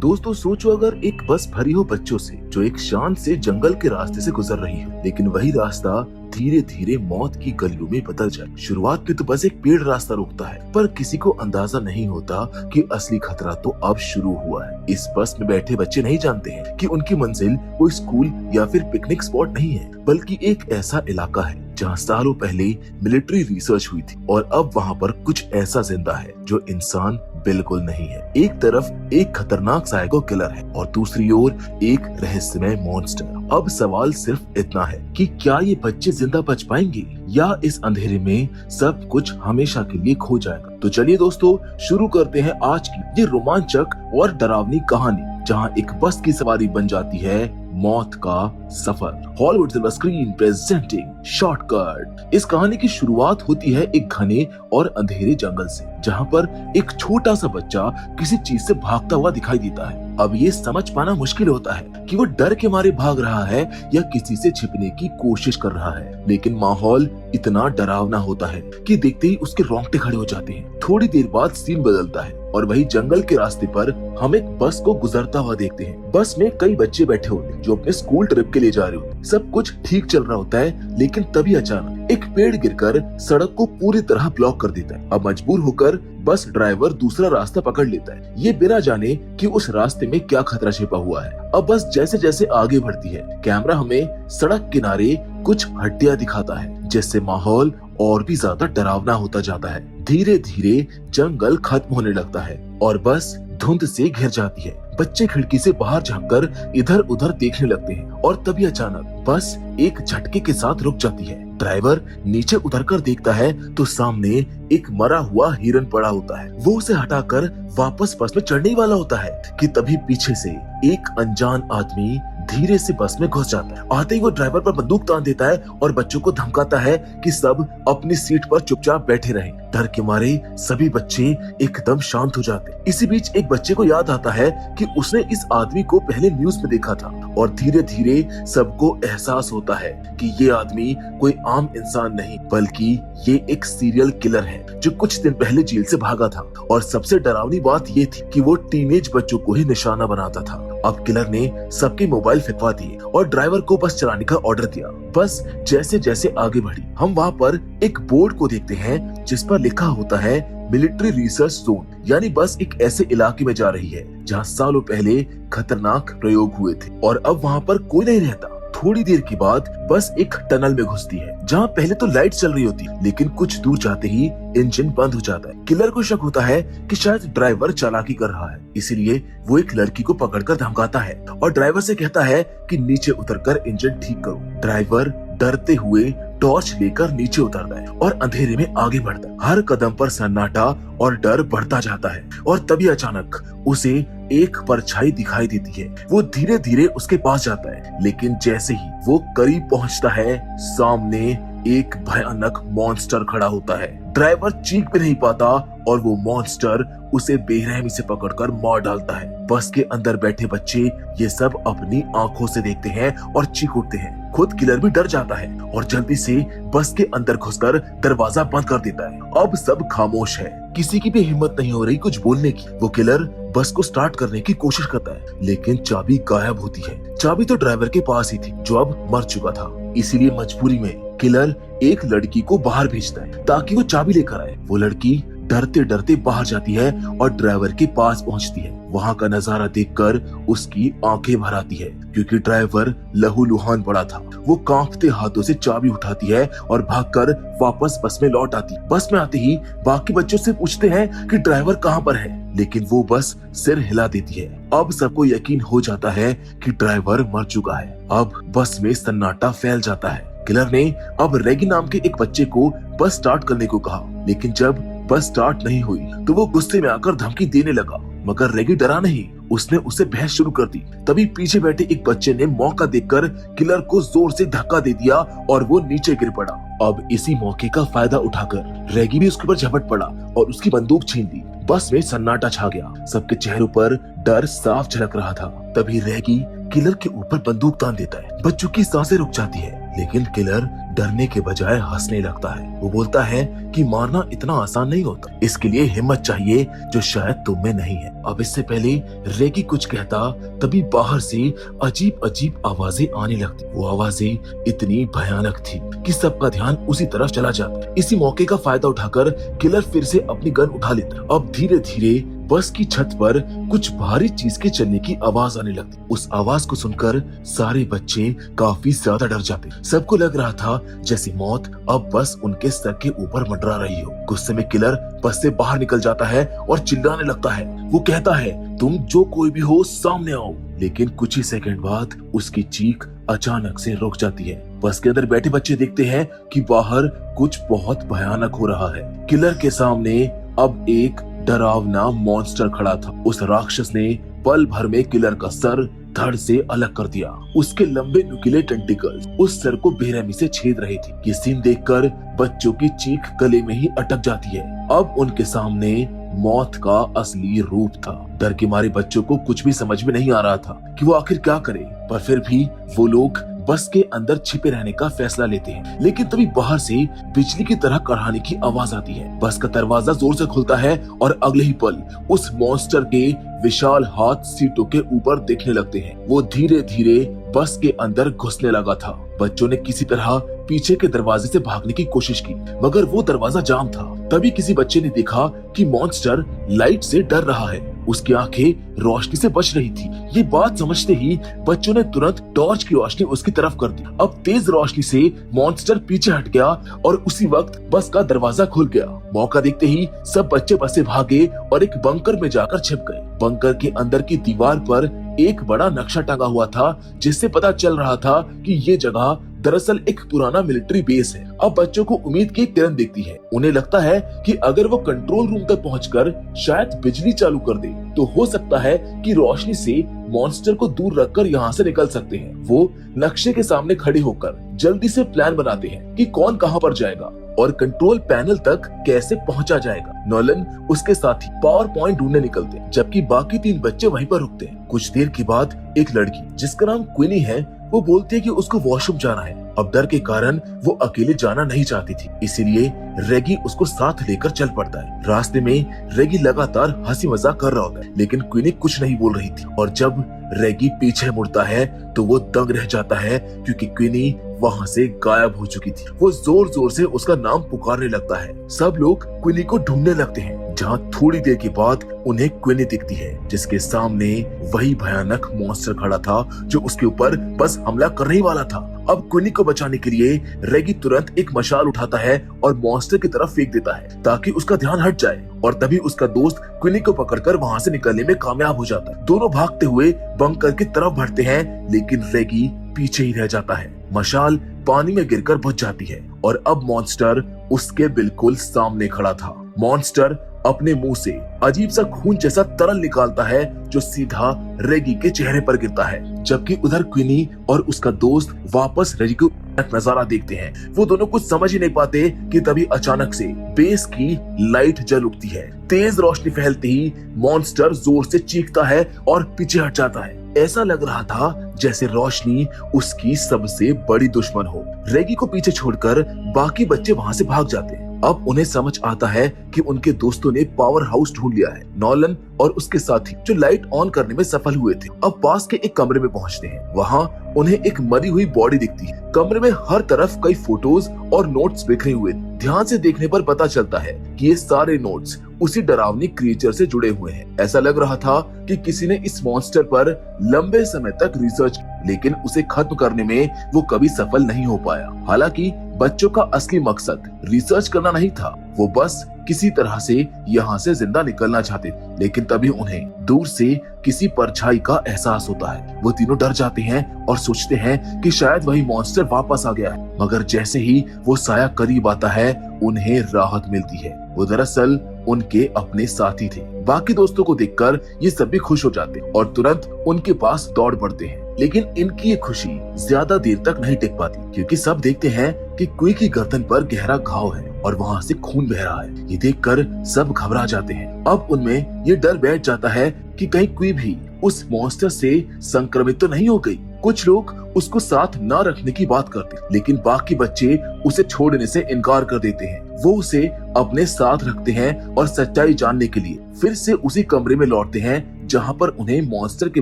दोस्तों सोचो, अगर एक बस भरी हो बच्चों से जो एक शांत से जंगल के रास्ते से गुजर रही हो, लेकिन वही रास्ता धीरे धीरे मौत की गलियों में बदल जाए। शुरुआत में तो बस एक पेड़ रास्ता रोकता है, पर किसी को अंदाजा नहीं होता कि असली खतरा तो अब शुरू हुआ है। इस बस में बैठे बच्चे नहीं जानते हैं कि उनकी मंजिल कोई स्कूल या फिर पिकनिक स्पॉट नहीं है, बल्कि एक ऐसा इलाका है जहाँ सालों पहले मिलिट्री रिसर्च हुई थी और अब वहाँ पर कुछ ऐसा जिंदा है जो इंसान बिल्कुल नहीं है। एक तरफ एक खतरनाक साइको किलर है और दूसरी ओर एक रहस्यमय मॉन्स्टर। अब सवाल सिर्फ इतना है कि क्या ये बच्चे जिंदा बच पाएंगे या इस अंधेरे में सब कुछ हमेशा के लिए खो जाएगा। तो चलिए दोस्तों, शुरू करते हैं आज की ये रोमांचक और डरावनी कहानी, जहाँ एक बस की सवारी बन जाती है मौत का सफर। Hollywood silver screen presenting shortcut. इस कहानी की शुरुआत होती है एक घने और अंधेरे जंगल से, जहाँ पर एक छोटा सा बच्चा किसी चीज से भागता हुआ दिखाई देता है। अब ये समझ पाना मुश्किल होता है कि वो डर के मारे भाग रहा है या किसी से छिपने की कोशिश कर रहा है, लेकिन माहौल इतना डरावना होता है कि देखते ही उसके रोंगटे खड़े हो जाते हैं। थोड़ी देर बाद सीन बदलता है और वही जंगल के रास्ते पर हम एक बस को गुजरता हुआ देखते हैं। बस में कई बच्चे बैठे होते हैं जो अपने स्कूल ट्रिप के लिए जा रहे होते हैं। सब कुछ ठीक चल रहा होता है, लेकिन तभी अचानक एक पेड़ गिरकर सड़क को पूरी तरह ब्लॉक कर देता है। अब मजबूर होकर बस ड्राइवर दूसरा रास्ता पकड़ लेता है, ये बिना जाने कि उस रास्ते में क्या खतरा छिपा हुआ है। अब बस जैसे जैसे आगे बढ़ती है, कैमरा हमें सड़क किनारे कुछ हड्डियां दिखाता है, जिससे माहौल और भी ज्यादा डरावना होता जाता है। धीरे धीरे जंगल खत्म होने लगता है और बस धुंध से घिर जाती है। बच्चे खिड़की से बाहर झांककर इधर उधर देखने लगते हैं और तभी अचानक बस एक झटके के साथ रुक जाती है। ड्राइवर नीचे उतरकर देखता है तो सामने एक मरा हुआ हिरन पड़ा होता है। वो उसे हटाकर वापस बस में चढ़ने वाला होता है कि तभी पीछे से एक अनजान आदमी धीरे से बस में घुस जाता है। आते ही वो ड्राइवर पर बंदूक तान देता है और बच्चों को धमकाता है कि सब अपनी सीट पर चुपचाप बैठे रहें। डर के मारे सभी बच्चे एकदम शांत हो जाते हैं। इसी बीच एक बच्चे को याद आता है कि उसने इस आदमी को पहले न्यूज में देखा था और धीरे धीरे सबको एहसास होता है कि ये आदमी कोई आम इंसान नहीं, बल्कि ये एक सीरियल किलर है जो कुछ दिन पहले जेल से भागा था। और सबसे डरावनी बात ये थी कि वो टीनेज बच्चों को ही निशाना बनाता था। अब किलर ने सबके मोबाइल फेंकवा दिए और ड्राइवर को बस चलाने का ऑर्डर दिया। बस जैसे जैसे आगे बढ़ी, हम वहाँ पर एक बोर्ड को देखते हैं जिस पर लिखा होता है मिलिट्री रिसर्च जोन, यानी बस एक ऐसे इलाके में जा रही है जहाँ सालों पहले खतरनाक प्रयोग हुए थे और अब वहाँ पर कोई नहीं रहता। थोड़ी देर के बाद बस एक टनल में घुसती है जहाँ पहले तो लाइट चल रही होती है, लेकिन कुछ दूर जाते ही इंजन बंद हो जाता है। किलर को शक होता है कि शायद ड्राइवर चालाकी कर रहा है, इसीलिए वो एक लड़की को पकड़कर धमकाता है और ड्राइवर से कहता है कि नीचे उतरकर इंजन ठीक करो। ड्राइवर डरते हुए टॉर्च लेकर नीचे उतरता है और अंधेरे में आगे बढ़ता है। हर कदम पर सन्नाटा और डर बढ़ता जाता है और तभी अचानक उसे एक परछाई दिखाई देती है। वो धीरे धीरे उसके पास जाता है, लेकिन जैसे ही वो करीब पहुंचता है, सामने एक भयानक मॉन्स्टर खड़ा होता है। ड्राइवर चीख भी नहीं पाता और वो मॉन्स्टर उसे बेरहमी से पकड़कर मार डालता है। बस के अंदर बैठे बच्चे ये सब अपनी आंखों से देखते हैं और चीख उठते हैं। खुद किलर भी डर जाता है और जल्दी से बस के अंदर घुसकर दरवाजा बंद कर देता है। अब सब खामोश है, किसी की भी हिम्मत नहीं हो रही कुछ बोलने की। वो किलर बस को स्टार्ट करने की कोशिश करता है, लेकिन चाबी गायब होती है। चाबी तो ड्राइवर के पास ही थी जो अब मर चुका था, इसीलिए मजबूरी में किलर एक लड़की को बाहर भेजता है ताकि वो चाबी लेकर आए। वो लड़की डरते डरते बाहर जाती है और ड्राइवर के पास पहुंचती है। वहां का नजारा देखकर उसकी आंखें भर आती है, क्योंकि ड्राइवर लहूलुहान पड़ा था। वो कांपते हाथों से चाबी उठाती है और भागकर वापस बस में लौट आती। बस में आते ही बाकी बच्चों से पूछते हैं कि ड्राइवर कहां पर है, लेकिन वो बस सिर हिला देती है। अब सबको यकीन हो जाता है कि ड्राइवर मर चुका है। अब बस में सन्नाटा फैल जाता है। किलर ने अब रेगी नाम के एक बच्चे को बस स्टार्ट करने को कहा, लेकिन जब बस स्टार्ट नहीं हुई तो वो गुस्से में आकर धमकी देने लगा, मगर रेगी डरा नहीं, उसने उसे बहस शुरू कर दी। तभी पीछे बैठे एक बच्चे ने मौका देखकर किलर को जोर से धक्का दे दिया और वो नीचे गिर पड़ा। अब इसी मौके का फायदा उठाकर रेगी भी उसके ऊपर झपट पड़ा और उसकी बंदूक छीन ली। बस में सन्नाटा छा गया, सबके चेहरों पर डर साफ झलक रहा था। तभी रेगी किलर के ऊपर बंदूक तान देता है। बच्चों की सांसें रुक जाती है, लेकिन किलर डरने के बजाय हंसने लगता है। वो बोलता है कि मारना इतना आसान नहीं होता, इसके लिए हिम्मत चाहिए जो शायद तुम में नहीं है। अब इससे पहले रेगी कुछ कहता तभी बाहर से अजीब अजीब आवाजें आने लगती। वो आवाजें इतनी भयानक थी कि सबका ध्यान उसी तरफ चला जाता। इसी मौके का फायदा उठाकर किलर फिर से अपनी गन उठा लेता। अब धीरे धीरे बस की छत पर कुछ भारी चीज के चलने की आवाज आने लगती। उस आवाज को सुनकर सारे बच्चे काफी ज्यादा डर जाते। सबको लग रहा था जैसे मौत अब बस उनके सर के ऊपर मंडरा रही हो। गुस्से में किलर बस से बाहर निकल जाता है और चिल्लाने लगता है। वो कहता है, तुम जो कोई भी हो सामने आओ। लेकिन कुछ ही सेकंड बाद उसकी चीख अचानक से रुक जाती है। बस के अंदर बैठे बच्चे देखते हैं कि बाहर कुछ बहुत भयानक हो रहा है। किलर के सामने अब एक डरावना मॉन्स्टर खड़ा था। उस राक्षस ने पल भर में किलर का सर धड़ से अलग कर दिया। उसके लंबे नुकीले टेंटिकल्स उस सर को बेरहमी से छेद रहे थे। ये सीन देखकर बच्चों की चीख गले में ही अटक जाती है। अब उनके सामने मौत का असली रूप था। डर के मारे बच्चों को कुछ भी समझ में नहीं आ रहा था कि वो आखिर क्या करे, पर फिर भी वो लोग बस के अंदर छिपे रहने का फैसला लेते हैं। लेकिन तभी बाहर से बिजली की तरह कड़ाने की आवाज आती है। बस का दरवाजा जोर से खुलता है और अगले ही पल उस मॉन्स्टर के विशाल हाथ सीटों के ऊपर दिखने लगते हैं। वो धीरे धीरे बस के अंदर घुसने लगा था। बच्चों ने किसी तरह पीछे के दरवाजे से भागने की कोशिश की, मगर वो दरवाजा जाम था। तभी किसी बच्चे ने देखा कि मॉन्स्टर लाइट से डर रहा है। उसकी आंखें रोशनी से बच रही थी। ये बात समझते ही बच्चों ने तुरंत टॉर्च की रोशनी उसकी तरफ कर दी। अब तेज रोशनी से मॉन्स्टर पीछे हट गया और उसी वक्त बस का दरवाजा खुल गया। मौका देखते ही सब बच्चे बस से भागे और एक बंकर में जाकर छिप गए। बंकर के अंदर की दीवार पर एक बड़ा नक्शा टंगा हुआ था, जिससे पता चल रहा था कि ये जगह दरअसल एक पुराना मिलिट्री बेस है। अब बच्चों को उम्मीद की एक किरण दिखती है। उन्हें लगता है कि अगर वो कंट्रोल रूम तक पहुंचकर शायद बिजली चालू कर दे तो हो सकता है कि रोशनी से मॉन्स्टर को दूर रखकर यहाँ से निकल सकते हैं। वो नक्शे के सामने खड़े होकर जल्दी से प्लान बनाते हैं कि कौन कहाँ पर जाएगा और कंट्रोल पैनल तक कैसे पहुंचा जाएगा। नॉलन उसके साथी पावर पॉइंट ढूंढने निकलते हैं, जबकि बाकी 3 बच्चे वहीं पर रुकते हैं। कुछ देर के बाद एक लड़की जिसका नाम क्विनी है, वो बोलती है कि उसको वॉशरूम जाना है। अब डर के कारण वो अकेले जाना नहीं चाहती थी, इसीलिए रेगी उसको साथ लेकर चल पड़ता है। रास्ते में रेगी लगातार हंसी मजाक कर रहा होता है, लेकिन क्विनी कुछ नहीं बोल रही थी। और जब रेगी पीछे मुड़ता है तो वो दंग रह जाता है, क्योंकि क्विनी वहाँ से गायब हो चुकी थी। वो जोर जोर से उसका नाम पुकारने लगता है। सब लोग क्विनी को ढूंढने लगते हैं, जहाँ थोड़ी देर के बाद उन्हें क्विनी दिखती है, जिसके सामने वही भयानक मॉन्स्टर खड़ा था जो उसके ऊपर बस हमला करने ही वाला था। अब क्विनी को बचाने के लिए रेगी तुरंत एक मशाल उठाता है और मॉन्स्टर की तरफ फेंक देता है ताकि उसका ध्यान हट जाए। और तभी उसका दोस्त क्विनी को पकड़कर वहाँ से निकलने में कामयाब हो जाता है। दोनों भागते हुए बंकर की तरफ बढ़ते हैं, लेकिन रेगी पीछे ही रह जाता है। मशाल पानी में गिरकर बुझ जाती है और अब मॉन्स्टर उसके बिल्कुल सामने खड़ा था। मॉन्स्टर अपने मुंह से अजीब सा खून जैसा तरल निकालता है जो सीधा रेगी के चेहरे पर गिरता है, जबकि उधर क्विनी और उसका दोस्त वापस रेगी को नजारा देखते हैं। वो दोनों कुछ समझ ही नहीं पाते कि तभी अचानक से बेस की लाइट जल उठती है। तेज रोशनी फैलते ही मॉन्स्टर जोर से चीखता है और पीछे हट जाता है। ऐसा लग रहा था जैसे रोशनी उसकी सबसे बड़ी दुश्मन हो। रेगी को पीछे छोड़कर बाकी बच्चे वहाँ से भाग जाते हैं। अब उन्हें समझ आता है कि उनके दोस्तों ने पावर हाउस ढूंढ लिया है। नॉलन और उसके साथी जो लाइट ऑन करने में सफल हुए थे, अब पास के एक कमरे में पहुंचते हैं। वहाँ उन्हें एक मरी हुई बॉडी दिखती है। कमरे में हर तरफ कई फोटोज और नोट्स बिखरे हुए। ध्यान से देखने पर पता चलता है कि ये सारे नोट्स उसी डरावनी क्रिएचर से जुड़े हुए हैं। ऐसा लग रहा था कि किसी ने इस मॉन्स्टर पर लंबे समय तक रिसर्च की, लेकिन उसे खत्म करने में वो कभी सफल नहीं हो पाया। हालांकि बच्चों का असली मकसद रिसर्च करना नहीं था, वो बस किसी तरह से यहाँ से जिंदा निकलना चाहते थे। लेकिन तभी उन्हें दूर से किसी परछाई का एहसास होता है। वो तीनों डर जाते हैं और सोचते हैं कि शायद वही मॉन्स्टर वापस आ गया है, मगर जैसे ही वो साया करीब आता है उन्हें राहत मिलती है। वो दरअसल उनके अपने साथी थे। बाकी दोस्तों को देखकर ये सब भी खुश हो जाते और तुरंत उनके पास दौड़ पड़ते हैं। लेकिन इनकी ये खुशी ज्यादा देर तक नहीं टिक पाती, क्योंकि सब देखते हैं कि क्वी की गर्दन पर गहरा घाव है और वहाँ से खून बह रहा है। ये देखकर सब घबरा जाते हैं। अब उनमें ये डर बैठ जाता है कि कहीं क्वी भी उस मॉन्स्टर से संक्रमित तो नहीं हो गई। कुछ लोग उसको साथ न रखने की बात करते, लेकिन बाकी बच्चे उसे छोड़ने से इनकार कर देते हैं। वो उसे अपने साथ रखते हैं और सच्चाई जानने के लिए फिर से उसी कमरे में लौटते हैं जहाँ पर उन्हें मॉन्स्टर के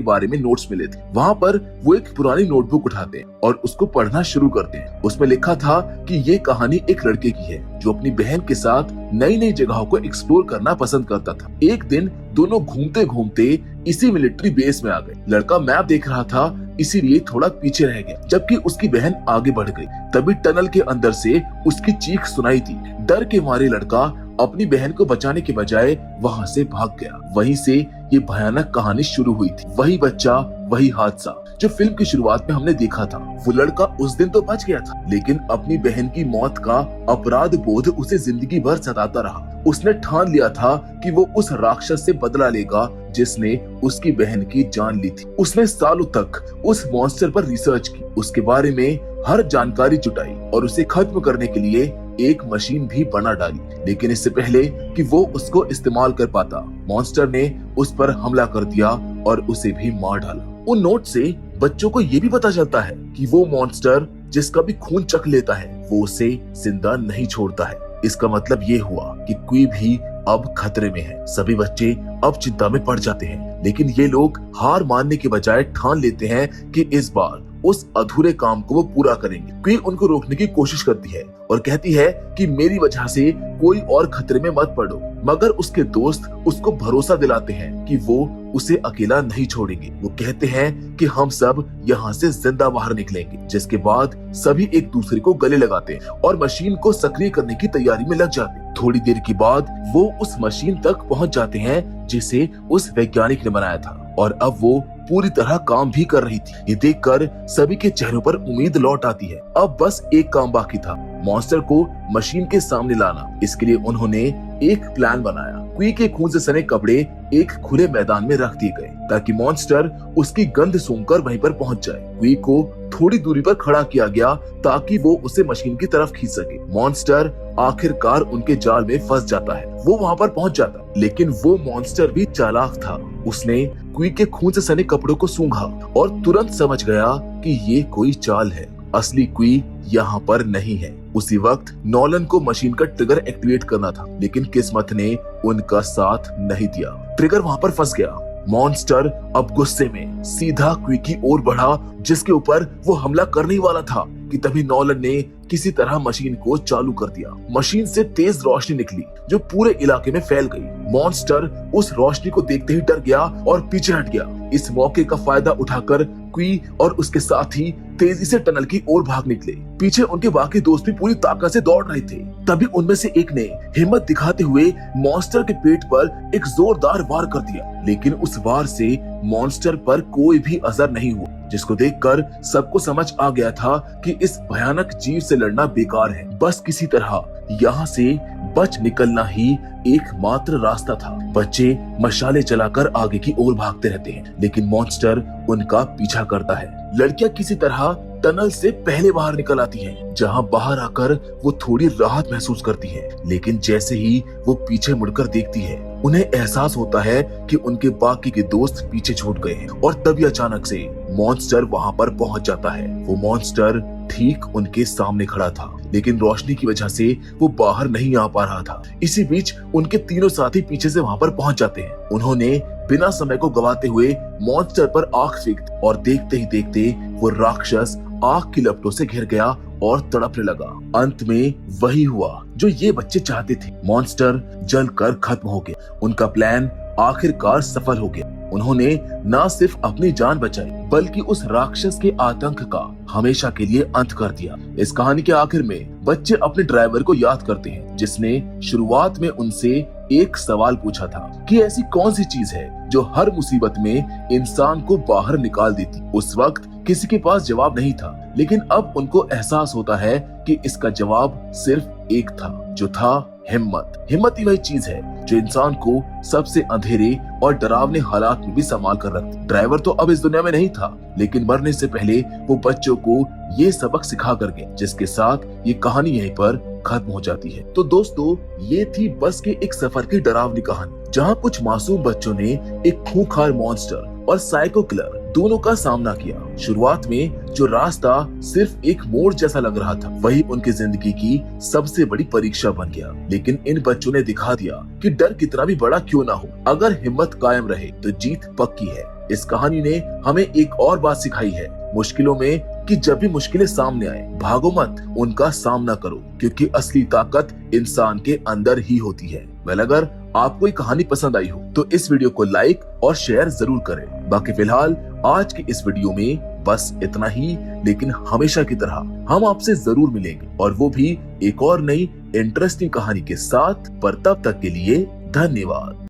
बारे में नोट्स मिले थे। वहाँ पर वो एक पुरानी नोटबुक उठाते हैं और उसको पढ़ना शुरू करते हैं। उसमें लिखा था कि ये कहानी एक लड़के की है जो अपनी बहन के साथ नई नई जगहों को एक्सप्लोर करना पसंद करता था। एक दिन दोनों घूमते घूमते इसी मिलिट्री बेस में आ गए। लड़का मैप देख रहा था, इसीलिए थोड़ा पीछे रह गया, जबकि उसकी बहन आगे बढ़ गई। तभी टनल के अंदर से उसकी चीख सुनाई थी। डर के मारे लड़का अपनी बहन को बचाने के बजाय वहाँ से भाग गया। वहीं से ये भयानक कहानी शुरू हुई थी। वही बच्चा, वही हादसा जो फिल्म की शुरुआत में हमने देखा था। वो लड़का उस दिन तो बच गया था, लेकिन अपनी बहन की मौत का अपराध बोध उसे जिंदगी भर सताता रहा। उसने ठान लिया था कि वो उस राक्षस से बदला लेगा जिसने उसकी बहन की जान ली थी। उसने सालों तक उस मॉन्स्टर पर रिसर्च की, उसके बारे में हर जानकारी जुटाई और उसे खत्म करने के लिए एक मशीन भी बना डाली। लेकिन इससे पहले कि वो उसको इस्तेमाल कर पाता, मॉन्स्टर ने उस पर हमला कर दिया और उसे भी मार डाला। उन नोट से बच्चों को ये भी पता चलता है कि वो मॉन्स्टर जिसका भी खून चख लेता है वो उसे जिंदा नहीं छोड़ता है। इसका मतलब ये हुआ कि कोई भी अब खतरे में है। सभी बच्चे अब चिंता में पड़ जाते हैं, लेकिन ये लोग हार मानने के बजाय ठान लेते हैं कि इस बार उस अधूरे काम को वो पूरा करेंगे। कोई उनको रोकने की कोशिश करती है और कहती है कि मेरी वजह से कोई और खतरे में मत पड़ो, मगर उसके दोस्त उसको भरोसा दिलाते हैं कि वो उसे अकेला नहीं छोड़ेंगे। वो कहते हैं कि हम सब यहाँ से जिंदा बाहर निकलेंगे, जिसके बाद सभी एक दूसरे को गले लगाते हैं और मशीन को सक्रिय करने की तैयारी में लग जाते हैं। थोड़ी देर के बाद वो उस मशीन तक पहुँच जाते हैं जिसे उस वैज्ञानिक ने बनाया था, और अब वो पूरी तरह काम भी कर रही थी। ये देखकर सभी के चेहरों पर उम्मीद लौट आती है। अब बस एक काम बाकी था, मॉन्स्टर को मशीन के सामने लाना। इसके लिए उन्होंने एक प्लान बनाया। क्वी के खून से सने कपड़े एक खुले मैदान में रख दिए गए ताकि मॉन्स्टर उसकी गंध सूंघकर वहीं पर पहुंच जाए। क्वी को थोड़ी दूरी पर खड़ा किया गया ताकि वो उसे मशीन की तरफ खींच सके। मॉन्स्टर आखिरकार उनके जाल में फंस जाता है। वो वहाँ पर पहुंच जाता है, लेकिन वो मॉन्स्टर भी चालाक था। उसने क्वी के खून से सने कपड़ों को सूंघा और तुरंत समझ गया कि ये कोई चाल है। असली क्वी यहाँ पर नहीं है। उसी वक्त नॉलन को मशीन का ट्रिगर एक्टिवेट करना था, लेकिन किस्मत ने उनका साथ नहीं दिया। ट्रिगर वहाँ पर फंस गया। मॉन्स्टर अब गुस्से में सीधा क्वी की ओर बढ़ा, जिसके ऊपर वो हमला करने वाला था कि तभी नॉलन ने किसी तरह मशीन को चालू कर दिया। मशीन से तेज रोशनी निकली जो पूरे इलाके में फैल गई। मॉन्स्टर उस रोशनी को देखते ही डर गया और पीछे हट गया। इस मौके का फायदा उठाकर क्वी और उसके साथी तेजी से टनल की ओर भाग निकले। पीछे उनके बाकी दोस्त भी पूरी ताकत से दौड़ रहे थे। तभी उनमें से एक ने हिम्मत दिखाते हुए मॉन्स्टर के पेट पर एक जोरदार वार कर दिया, लेकिन उस वार से मॉन्स्टर पर कोई भी असर नहीं हुआ, जिसको देखकर सबको समझ आ गया था कि इस भयानक जीव से लड़ना बेकार है। बस किसी तरह यहाँ से बच निकलना ही एकमात्र रास्ता था। बच्चे मशाले जलाकर आगे की ओर भागते रहते हैं, लेकिन मॉन्स्टर उनका पीछा करता है। लड़कियां किसी तरह टनल से पहले बाहर निकल आती हैं, जहां बाहर आकर वो थोड़ी राहत महसूस करती है। लेकिन जैसे ही वो पीछे मुड़कर देखती है, उन्हें एहसास होता है कि उनके बाकी के दोस्त पीछे छूट गए हैं। और तभी अचानक से मॉन्स्टर वहां पर पहुंच जाता है। वो मॉन्स्टर ठीक उनके सामने खड़ा था, लेकिन रोशनी की वजह से वो बाहर नहीं आ पा रहा था। इसी बीच उनके तीनों साथी पीछे से वहां पर पहुंच जाते हैं। उन्होंने बिना समय को गवाते हुए मॉन्स्टर पर आंख फेंक दी और देखते ही देखते वो राक्षस आग की लपटों से घिर गया और तड़पने लगा। अंत में वही हुआ जो ये बच्चे चाहते थे। मॉन्स्टर जलकर खत्म हो गया। उनका प्लान आखिरकार सफल हो गया। उन्होंने न सिर्फ अपनी जान बचाई, बल्कि उस राक्षस के आतंक का हमेशा के लिए अंत कर दिया। इस कहानी के आखिर में बच्चे अपने ड्राइवर को याद करते हैं, जिसने शुरुआत में उनसे एक सवाल पूछा था कि ऐसी कौन सी चीज है जो हर मुसीबत में इंसान को बाहर निकाल देती। उस वक्त किसी के पास जवाब नहीं था, लेकिन अब उनको एहसास होता है कि इसका जवाब सिर्फ एक था, जो था हिम्मत। हिम्मत ही वही चीज है जो इंसान को सबसे अंधेरे और डरावने हालात में भी संभाल कर रखती। ड्राइवर तो अब इस दुनिया में नहीं था, लेकिन मरने से पहले वो बच्चों को ये सबक सिखा कर गया, जिसके साथ ये कहानी यहीं पर खत्म हो जाती है। तो दोस्तों, ये थी बस के एक सफर की डरावनी कहानी, जहाँ कुछ मासूम बच्चों ने एक खूंखार मॉन्स्टर और साइको किलर दोनों का सामना किया। शुरुआत में जो रास्ता सिर्फ एक मोड़ जैसा लग रहा था, वही उनकी जिंदगी की सबसे बड़ी परीक्षा बन गया। लेकिन इन बच्चों ने दिखा दिया कि डर कितना भी बड़ा क्यों ना हो, अगर हिम्मत कायम रहे तो जीत पक्की है। इस कहानी ने हमें एक और बात सिखाई है मुश्किलों में, कि जब भी मुश्किलें सामने आए भागो मत, उनका सामना करो, क्योंकि असली ताकत इंसान के अंदर ही होती है। अगर आपको ये कहानी पसंद आई हो तो इस वीडियो को लाइक और शेयर जरूर करें। बाकी फिलहाल आज की इस वीडियो में बस इतना ही, लेकिन हमेशा की तरह हम आपसे जरूर मिलेंगे, और वो भी एक और नई इंटरेस्टिंग कहानी के साथ। पर तब तक के लिए धन्यवाद।